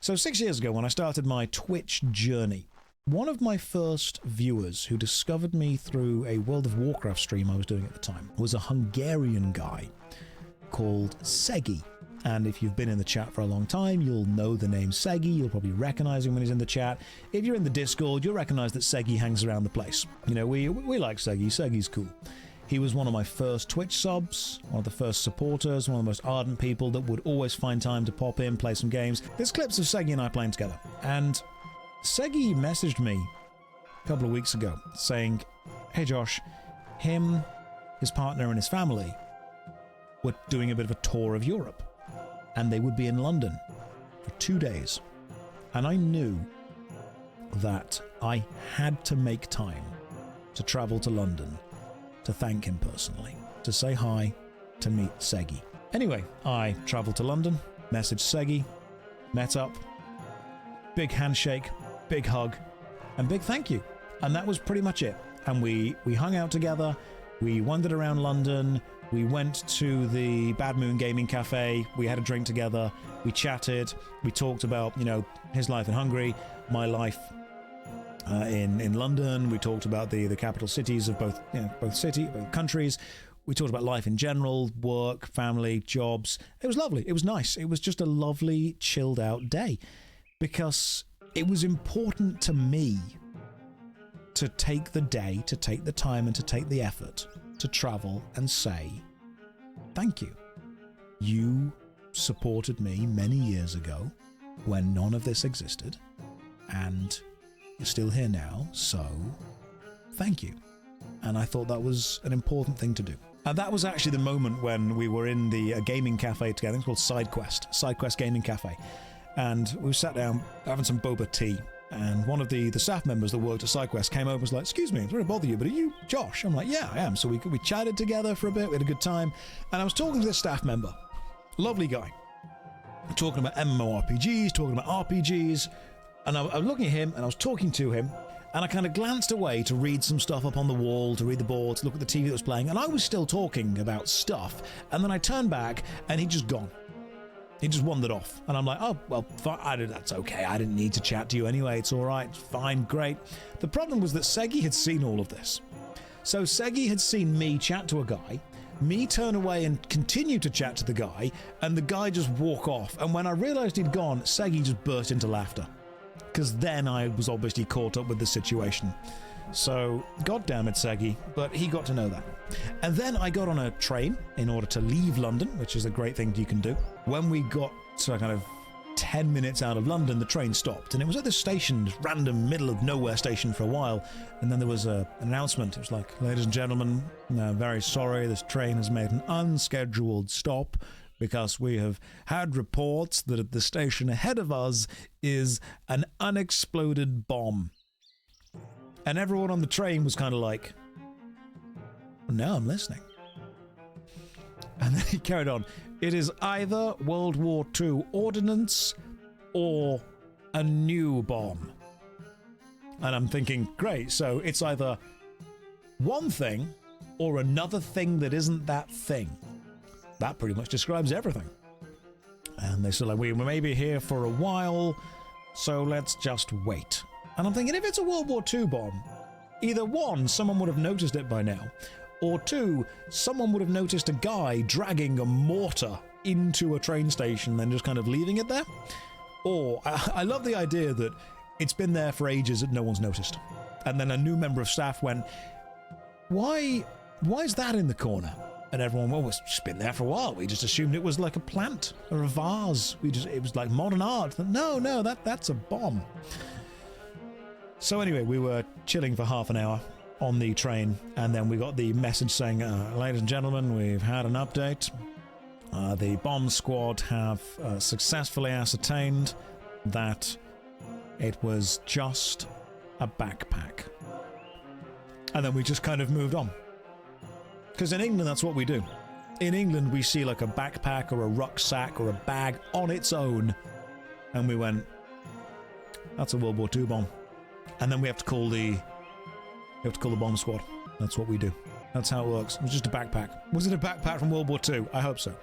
So 6 years ago, when I started my Twitch journey, one of my first viewers who discovered me through a World of Warcraft stream I was doing at the time was a Hungarian guy called Segi. And if you've been in the chat for a long time, you'll know the name Segi. You'll probably recognize him when he's in the chat. If you're in the Discord, you'll recognize that Segi hangs around the place. You know, we like Segi. Segi's cool. He was one of my first Twitch subs, one of the first supporters, one of the most ardent people that would always find time to pop in, play some games. There's clips of Segi and I playing together. And Segi messaged me a couple of weeks ago saying, hey Josh, him, his partner and his family were doing a bit of a tour of Europe. And they would be in London for 2 days. And I knew that I had to make time to travel to London to thank him personally, to say hi, to meet Segi. Anyway, I traveled to London, messaged Segi, met up, big handshake, big hug, and big thank you. And that was pretty much it. And we hung out together, we wandered around London, we went to the Bad Moon Gaming Cafe, we had a drink together, we chatted, we talked about, you know, his life in Hungary, my life in London. We talked about the capital cities of both countries. We talked about life in general, work, family, jobs. It was lovely. It was nice. It was just a lovely, chilled out day because it was important to me to take the day, to take the time and to take the effort to travel and say, thank you. You supported me many years ago when none of this existed, and you're still here now, so thank you. And I thought that was an important thing to do. And that was actually the moment when we were in the gaming cafe together. It's called SideQuest Gaming Cafe. And we sat down having some boba tea. And one of the staff members that worked at SideQuest came over and was like, excuse me, I'm sorry to bother you, but are you Josh? I'm like, yeah, I am. So we chatted together for a bit, we had a good time. And I was talking to this staff member, lovely guy, talking about MMORPGs, talking about RPGs. And I was looking at him and I was talking to him. And I kind of glanced away to read some stuff up on the wall, to read the board, to look at the TV that was playing. And I was still talking about stuff. And then I turned back and he'd just gone. He just wandered off. And I'm like, oh, well, fine. That's okay. I didn't need to chat to you anyway. It's all right. Fine. Great. The problem was that Segi had seen all of this. So Segi had seen me chat to a guy, me turn away and continue to chat to the guy, and the guy just walk off. And when I realized he'd gone, Segi just burst into laughter. Because then I was obviously caught up with the situation. So, God damn it, Segi, but he got to know that. And then I got on a train in order to leave London, which is a great thing you can do. When we got to kind of 10 minutes out of London, the train stopped. And it was at this station, this random middle of nowhere station for a while. And then there was an announcement. It was like, ladies and gentlemen, very sorry, this train has made an unscheduled stop because we have had reports that at the station ahead of us is an unexploded bomb. And everyone on the train was kind of like, well, now I'm listening. And then he carried on. It is either World War II ordnance or a new bomb. And I'm thinking, great, so it's either one thing or another thing that isn't that thing. That pretty much describes everything. And they said, like, we may be here for a while, so let's just wait. And I'm thinking, if it's a World War II bomb, either one, someone would have noticed it by now, or two, someone would have noticed a guy dragging a mortar into a train station and just kind of leaving it there. Or, I love the idea that it's been there for ages and no one's noticed. And then a new member of staff went, why is that in the corner? And everyone, well, it's just been there for a while. We just assumed it was like a plant or a vase. It was like modern art. No, that's a bomb. So anyway, we were chilling for half an hour on the train, and then we got the message saying, ladies and gentlemen, we've had an update. The bomb squad have successfully ascertained that it was just a backpack. And then we just kind of moved on. Because in England, that's what we do. In England, we see like a backpack or a rucksack or a bag on its own, and we went, that's a World War II bomb. And then we have to call the bomb squad. That's what we do. That's how it works. It was just a backpack. Was it a backpack from World War II? I hope so.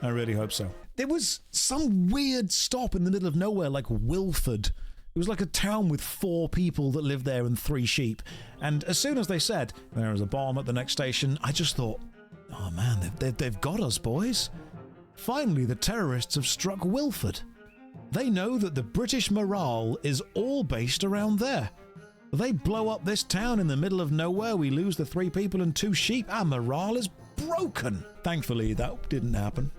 I really hope so. There was some weird stop in the middle of nowhere, like Wilford. It was like a town with 4 people that lived there and 3 sheep. And as soon as they said, there is a bomb at the next station, I just thought, oh man, they've got us, boys. Finally, the terrorists have struck Wilford. They know that the British morale is all based around there. They blow up this town in the middle of nowhere, we lose the 3 people and 2 sheep, our morale is broken. Thankfully, that didn't happen.